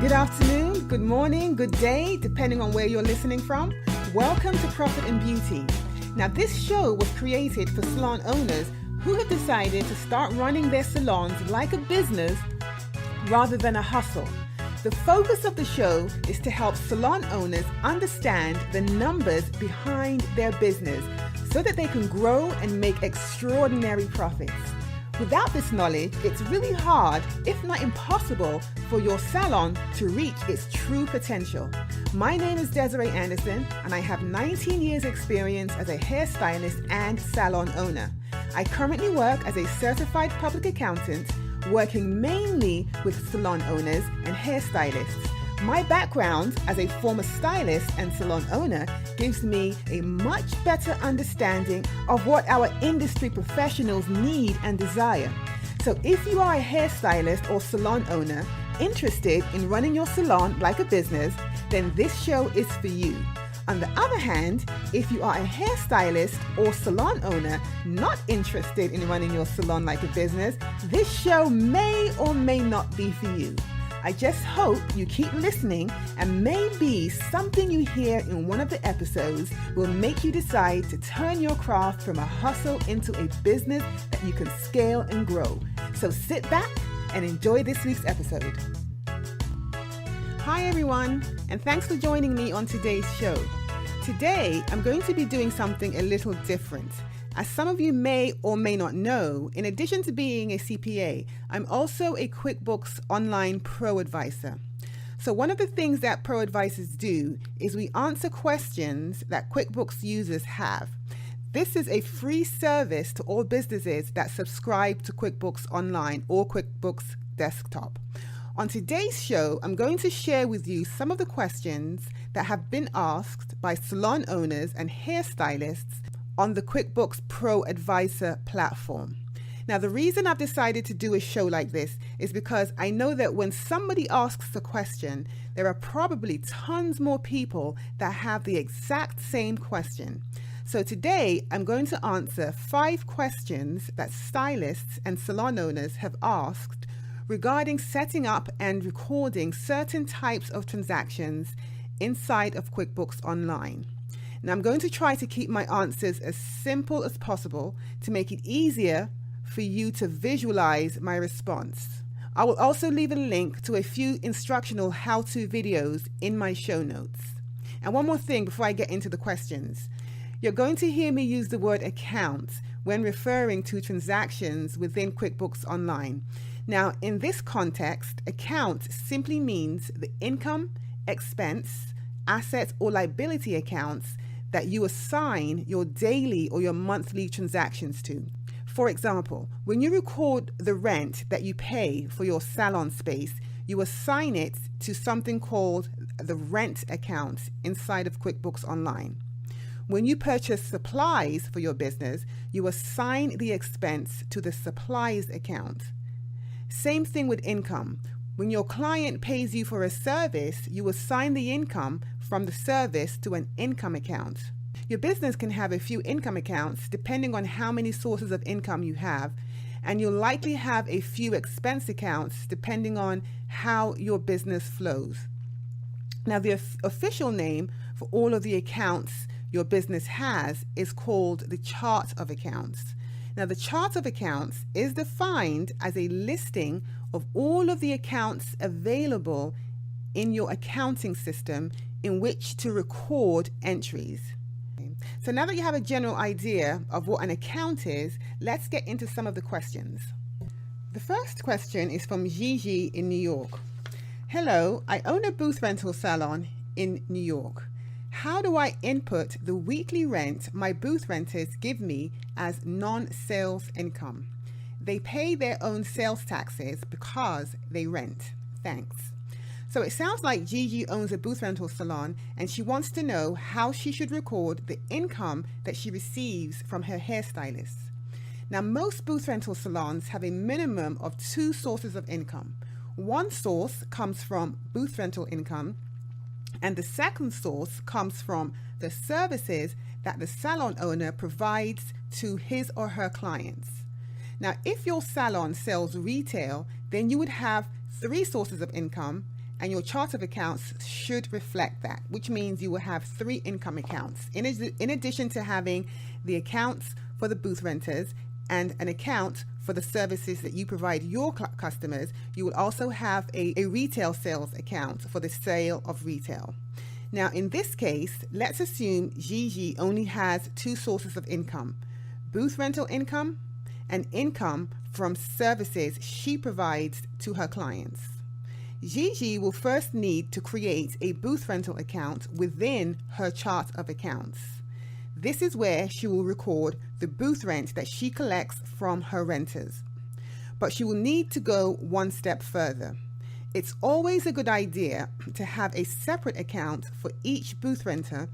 Good afternoon, good morning, good day, depending on where you're listening from. Welcome to Profit and Beauty. Now, this show was created for salon owners who have decided to start running their salons like a business rather than a hustle. The focus of the show is to help salon owners understand the numbers behind their business so that they can grow and make extraordinary profits. Without this knowledge, it's really hard, if not impossible, for your salon to reach its true potential. My name is Desarie and I have 19 years experience as a hairstylist and salon owner. I currently work as a certified public accountant, working mainly with salon owners and hairstylists. My background as a former stylist and salon owner gives me a much better understanding of what our industry professionals need and desire. So if you are a hairstylist or salon owner interested in running your salon like a business, then this show is for you. On the other hand, if you are a hairstylist or salon owner not interested in running your salon like a business, this show may or may not be for you. I just hope you keep listening, and maybe something you hear in one of the episodes will make you decide to turn your craft from a hustle into a business that you can scale and grow. So sit back and enjoy this week's episode. Hi everyone, and thanks for joining me on today's show. Today, I'm going to be doing something a little different. As some of you may or may not know, in addition to being a CPA, I'm also a QuickBooks Online Pro Advisor. So one of the things that Pro Advisors do is we answer questions that QuickBooks users have. This is a free service to all businesses that subscribe to QuickBooks Online or QuickBooks Desktop. On today's show, I'm going to share with you some of the questions that have been asked by salon owners and hairstylists on the QuickBooks Pro Advisor platform. Now, the reason I've decided to do a show like this is because I know that when somebody asks a question, there are probably tons more people that have the exact same question. So today, I'm going to answer 5 questions that stylists and salon owners have asked regarding setting up and recording certain types of transactions inside of QuickBooks Online. Now, I'm going to try to keep my answers as simple as possible to make it easier for you to visualize my response. I will also leave a link to a few instructional how-to videos in my show notes. And one more thing before I get into the questions. You're going to hear me use the word account when referring to transactions within QuickBooks Online. Now, in this context, account simply means the income, expense, assets, or liability accounts that you assign your daily or your monthly transactions to. For example, when you record the rent that you pay for your salon space, you assign it to something called the rent account inside of QuickBooks Online. When you purchase supplies for your business, you assign the expense to the supplies account. Same thing with income. When your client pays you for a service, you assign the income from the service to an income account. Your business can have a few income accounts depending on how many sources of income you have, and you'll likely have a few expense accounts depending on how your business flows. Now, the official name for all of the accounts your business has is called the chart of accounts. Now, the chart of accounts is defined as a listing of all of the accounts available in your accounting system in which to record entries. So now that you have a general idea of what an account is, let's get into some of the questions. The first question is from Gigi in New York. Hello, I own a booth rental salon in New York. How do I input the weekly rent my booth renters give me as non-sales income? They pay their own sales taxes because they rent. Thanks. So it sounds like Gigi owns a booth rental salon and she wants to know how she should record the income that she receives from her hairstylist. Now, most booth rental salons have a minimum of 2 sources of income. One source comes from booth rental income, and the second source comes from the services that the salon owner provides to his or her clients. Now, if your salon sells retail, then you would have 3 sources of income and your chart of accounts should reflect that, which means you will have 3 income accounts. In addition to having the accounts for the booth renters and an account for the services that you provide your customers, you will also have a retail sales account for the sale of retail. Now, in this case, let's assume Gigi only has 2 sources of income: booth rental income and income from services she provides to her clients. Gigi will first need to create a booth rental account within her chart of accounts. This is where she will record the booth rent that she collects from her renters. But she will need to go one step further. It's always a good idea to have a separate account for each booth renter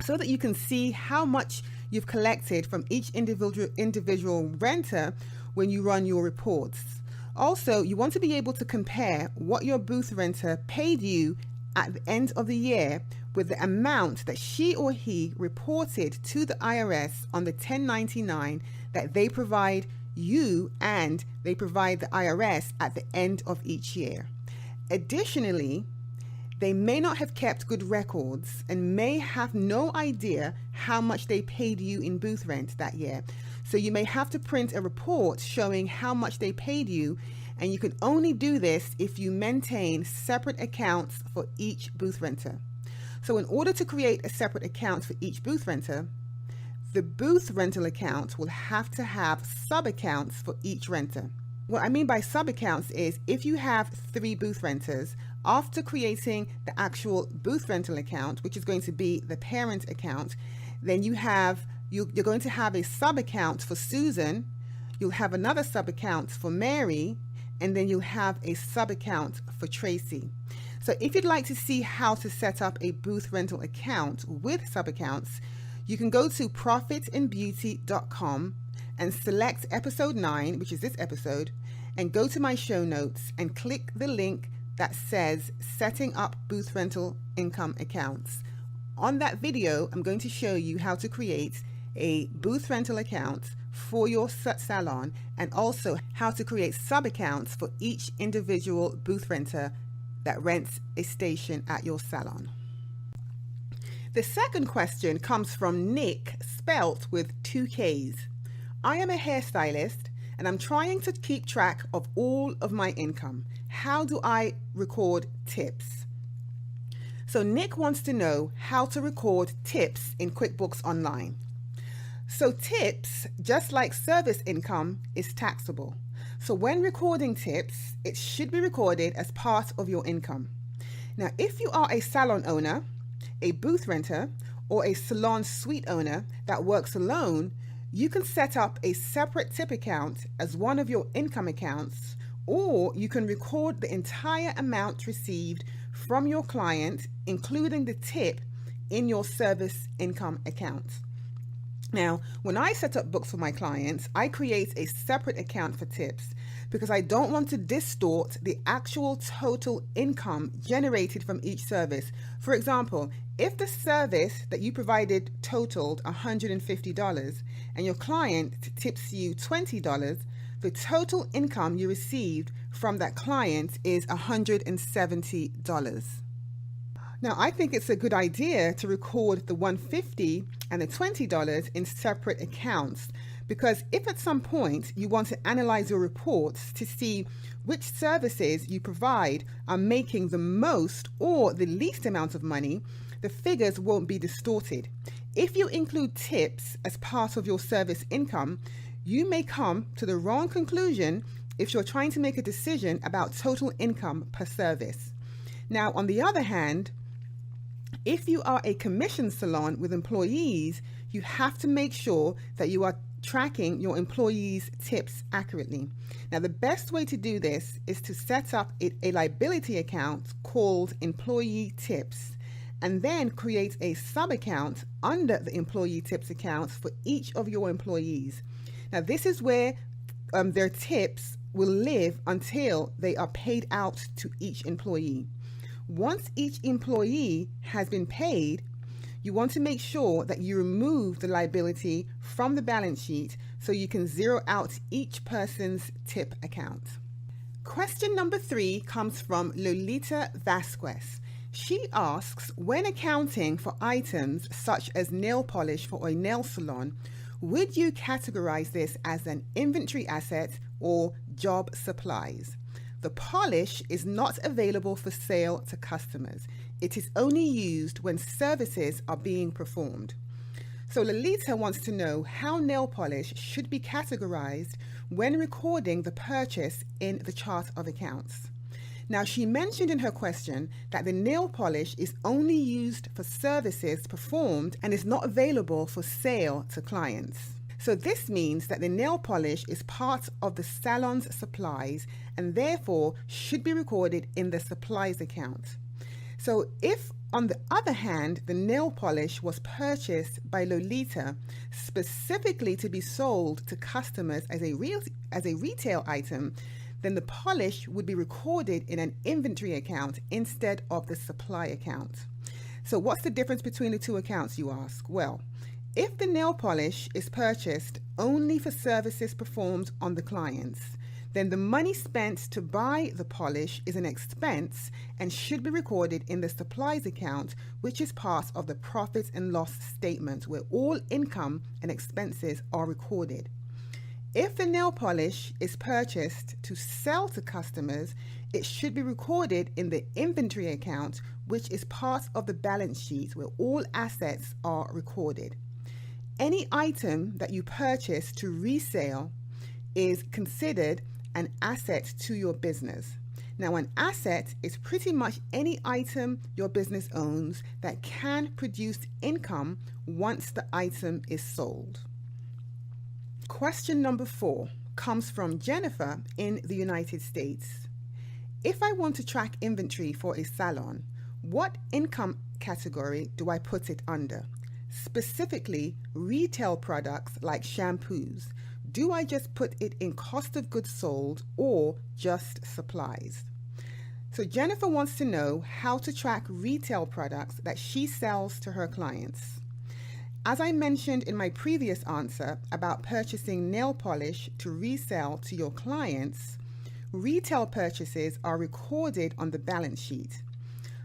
so that you can see how much you've collected from each individual renter when you run your reports. Also, you want to be able to compare what your booth renter paid you at the end of the year with the amount that she or he reported to the IRS on the 1099 that they provide you and they provide the IRS at the end of each year. Additionally, they may not have kept good records and may have no idea how much they paid you in booth rent that year. So you may have to print a report showing how much they paid you, and you can only do this if you maintain separate accounts for each booth renter. So in order to create a separate account for each booth renter, the booth rental account will have to have sub-accounts for each renter. What I mean by sub-accounts is if you have 3 booth renters, after creating the actual booth rental account, which is going to be the parent account, then you're going to have a sub-account for Susan, you'll have another sub-account for Mary, and then you'll have a sub-account for Tracy. So if you'd like to see how to set up a booth rental account with sub-accounts, you can go to profitandbeauty.com and select episode 9, which is this episode, and go to my show notes and click the link that says setting up booth rental income accounts. On that video, I'm going to show you how to create a booth rental account for your salon and also how to create sub-accounts for each individual booth renter that rents a station at your salon. The second question comes from Nick, spelt with 2 Ks. I am a hairstylist and I'm trying to keep track of all of my income. How do I record tips? So Nick wants to know how to record tips in QuickBooks Online. So tips, just like service income, is taxable. So when recording tips, it should be recorded as part of your income. Now, if you are a salon owner, a booth renter, or a salon suite owner that works alone, you can set up a separate tip account as one of your income accounts, or you can record the entire amount received from your client, including the tip, in your service income account. Now, when I set up books for my clients, I create a separate account for tips because I don't want to distort the actual total income generated from each service. For example, if the service that you provided totaled $150 and your client tips you $20, the total income you received from that client is $170. Now, I think it's a good idea to record the $150 and the $20 in separate accounts, because if at some point you want to analyze your reports to see which services you provide are making the most or the least amount of money, the figures won't be distorted. If you include tips as part of your service income, you may come to the wrong conclusion if you're trying to make a decision about total income per service. Now, on the other hand, if you are a commission salon with employees, you have to make sure that you are tracking your employees' tips accurately. Now, the best way to do this is to set up a liability account called employee tips, and then create a sub-account under the employee tips account for each of your employees. Now, this is where their tips will live until they are paid out to each employee. Once each employee has been paid, you want to make sure that you remove the liability from the balance sheet so you can zero out each person's tip account. Question number 3 comes from Lolita Vasquez. She asks, when accounting for items such as nail polish for a nail salon, would you categorize this as an inventory asset or job supplies? The polish is not available for sale to customers. It is only used when services are being performed. So Lolita wants to know how nail polish should be categorized when recording the purchase in the chart of accounts. Now, she mentioned in her question that the nail polish is only used for services performed and is not available for sale to clients. So this means that the nail polish is part of the salon's supplies and therefore should be recorded in the supplies account. So if, on the other hand, the nail polish was purchased by Lolita specifically to be sold to customers as a retail item, then the polish would be recorded in an inventory account instead of the supply account. So what's the difference between the two accounts, you ask? Well, if the nail polish is purchased only for services performed on the clients, then the money spent to buy the polish is an expense and should be recorded in the supplies account, which is part of the profit and loss statement where all income and expenses are recorded. If the nail polish is purchased to sell to customers, it should be recorded in the inventory account, which is part of the balance sheet where all assets are recorded. Any item that you purchase to resale is considered an asset to your business. Now, an asset is pretty much any item your business owns that can produce income once the item is sold. Question number 4 comes from Jennifer in the United States. If I want to track inventory for a salon, what income category do I put it under? Specifically, retail products like shampoos. Do I just put it in cost of goods sold or just supplies? So Jennifer wants to know how to track retail products that she sells to her clients. As I mentioned in my previous answer about purchasing nail polish to resell to your clients, retail purchases are recorded on the balance sheet.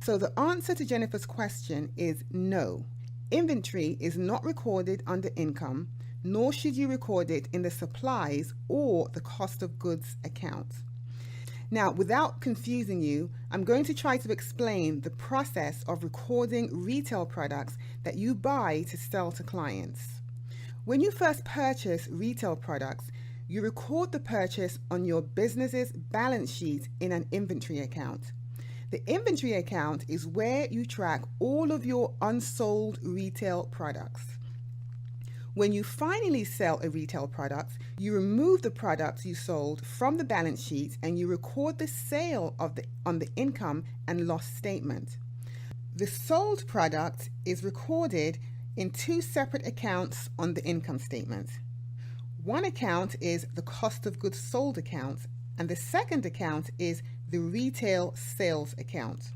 So the answer to Jennifer's question is no. Inventory is not recorded under income, nor should you record it in the supplies or the cost of goods account. Now, without confusing you, I'm going to try to explain the process of recording retail products that you buy to sell to clients. When you first purchase retail products, you record the purchase on your business's balance sheet in an inventory account. The inventory account is where you track all of your unsold retail products. When you finally sell a retail product, you remove the products you sold from the balance sheet and you record the sale on the income and loss statement. The sold product is recorded in 2 separate accounts on the income statement. One account is the cost of goods sold account, and the second account is the retail sales account.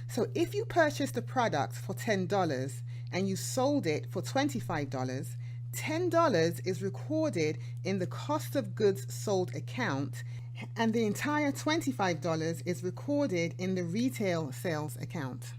So if you purchased a product for $10 and you sold it for $25, $10 is recorded in the cost of goods sold account, and the entire $25 is recorded in the retail sales account.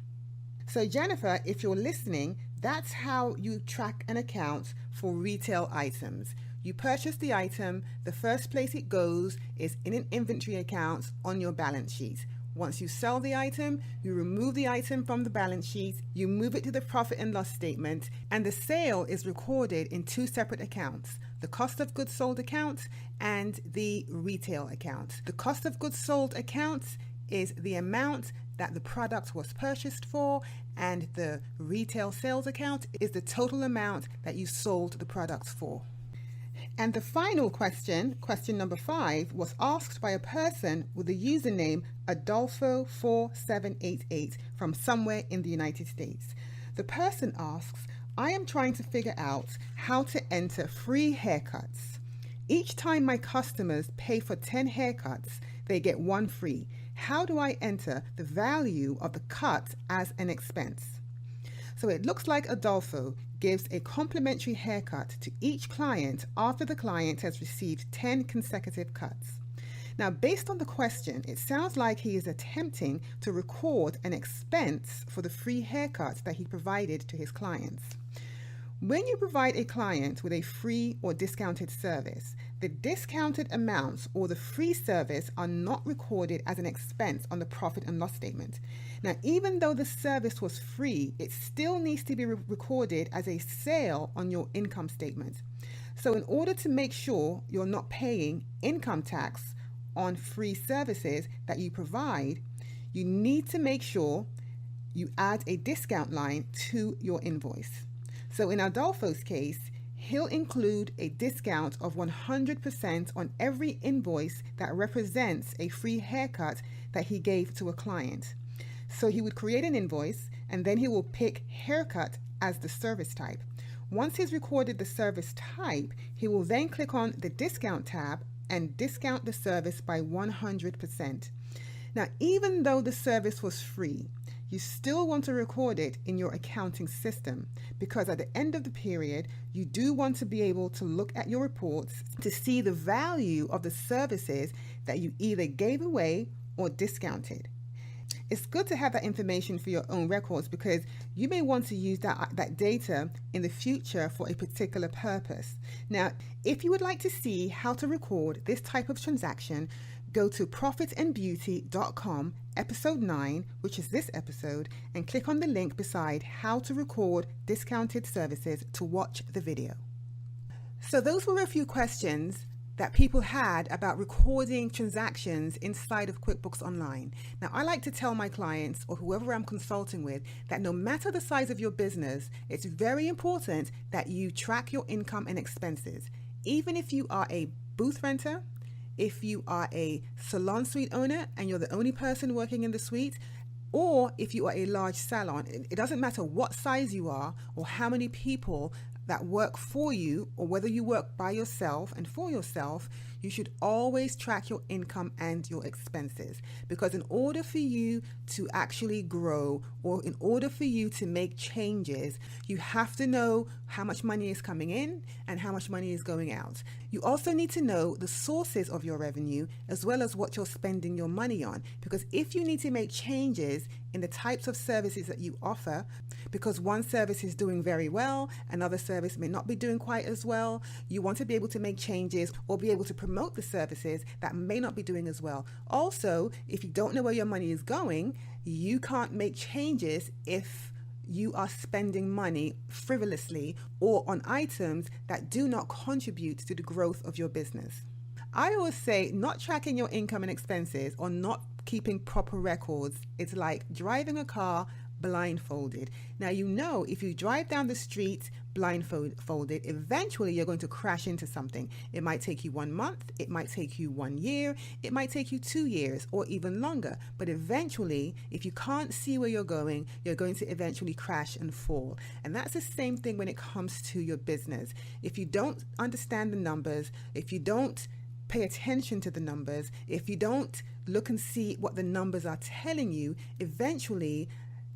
So Jennifer, if you're listening, that's how you track an account for retail items. You purchase the item, the first place it goes is in an inventory account on your balance sheet. Once you sell the item, you remove the item from the balance sheet, you move it to the profit and loss statement, and the sale is recorded in 2 separate accounts, the cost of goods sold account and the retail account. The cost of goods sold account is the amount that the product was purchased for, and the retail sales account is the total amount that you sold the products for. And the final question, question number 5, was asked by a person with the username Adolfo4788 from somewhere in the United States. The person asks, I am trying to figure out how to enter free haircuts. Each time my customers pay for 10 haircuts, they get 1 free. How do I enter the value of the cut as an expense? So it looks like Adolfo gives a complimentary haircut to each client after the client has received 10 consecutive cuts. Now, based on the question, it sounds like he is attempting to record an expense for the free haircuts that he provided to his clients. When you provide a client with a free or discounted service, the discounted amounts or the free service are not recorded as an expense on the profit and loss statement. Now, even though the service was free, it still needs to be recorded as a sale on your income statement. So in order to make sure you're not paying income tax on free services that you provide, you need to make sure you add a discount line to your invoice. So in Adolfo's case, he'll include a discount of 100% on every invoice that represents a free haircut that he gave to a client. So he would create an invoice and then he will pick haircut as the service type. Once he's recorded the service type, he will then click on the discount tab and discount the service by 100%. Now, even though the service was free, you still want to record it in your accounting system, because at the end of the period, you do want to be able to look at your reports to see the value of the services that you either gave away or discounted. It's good to have that information for your own records, because you may want to use that data in the future for a particular purpose. Now, if you would like to see how to record this type of transaction, go to profitandbeauty.com, episode 9, which is this episode, and click on the link beside how to record discounted services to watch the video. So those were a few questions that people had about recording transactions inside of QuickBooks Online. Now, I like to tell my clients or whoever I'm consulting with that no matter the size of your business, it's very important that you track your income and expenses. Even if you are a booth renter, if you are a salon suite owner and you're the only person working in the suite, or if you are a large salon, it doesn't matter what size you are or how many people that work for you, or whether you work by yourself and for yourself, you should always track your income and your expenses. Because in order for you to actually grow, or in order for you to make changes, you have to know how much money is coming in and how much money is going out. You also need to know the sources of your revenue as well as what you're spending your money on. Because if you need to make changes in the types of services that you offer, because one service is doing very well, another service may not be doing quite as well, you want to be able to make changes or be able to promote the services that may not be doing as well. Also, if you don't know where your money is going, you can't make changes if you are spending money frivolously or on items that do not contribute to the growth of your business. I always say not tracking your income and expenses or not keeping proper records is like driving a car blindfolded. Now, you know, if you drive down the street blindfolded, eventually you're going to crash into something. It might take you 1 month, it might take you 1 year, it might take you 2 years or even longer. But eventually, if you can't see where you're going to eventually crash and fall. And that's the same thing when it comes to your business. If you don't understand the numbers, if you don't pay attention to the numbers, if you don't look and see what the numbers are telling you, eventually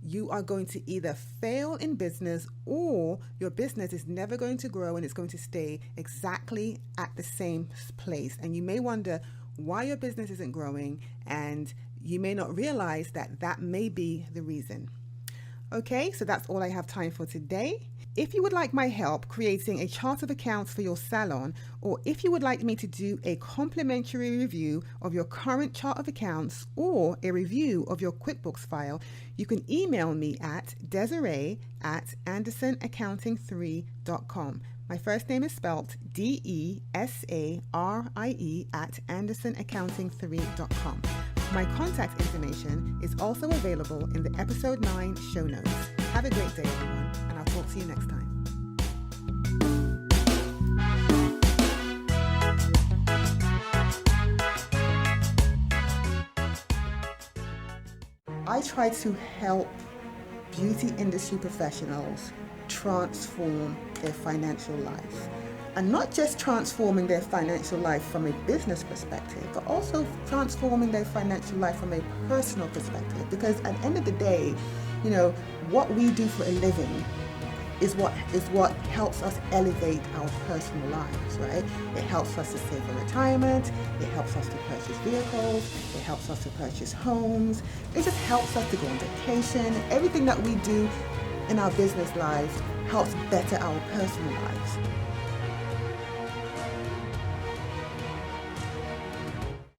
you are going to either fail in business, or your business is never going to grow and it's going to stay exactly at the same place. And you may wonder why your business isn't growing, and you may not realize that that may be the reason. Okay, so that's all I have time for today. If you would like my help creating a chart of accounts for your salon, or if you would like me to do a complimentary review of your current chart of accounts or a review of your QuickBooks file, you can email me at Desarie@AndersonAccounting3.com. My first name is spelled Desarie at AndersonAccounting3.com. My contact information is also available in the episode 9 show notes. Have a great day, everyone, and I'll talk to you next time. I try to help beauty industry professionals transform their financial life. And not just transforming their financial life from a business perspective, but also transforming their financial life from a personal perspective. Because at the end of the day, you know, what we do for a living is what helps us elevate our personal lives, right? It helps us to save for retirement, it helps us to purchase vehicles, it helps us to purchase homes, it just helps us to go on vacation. Everything that we do in our business lives helps better our personal lives.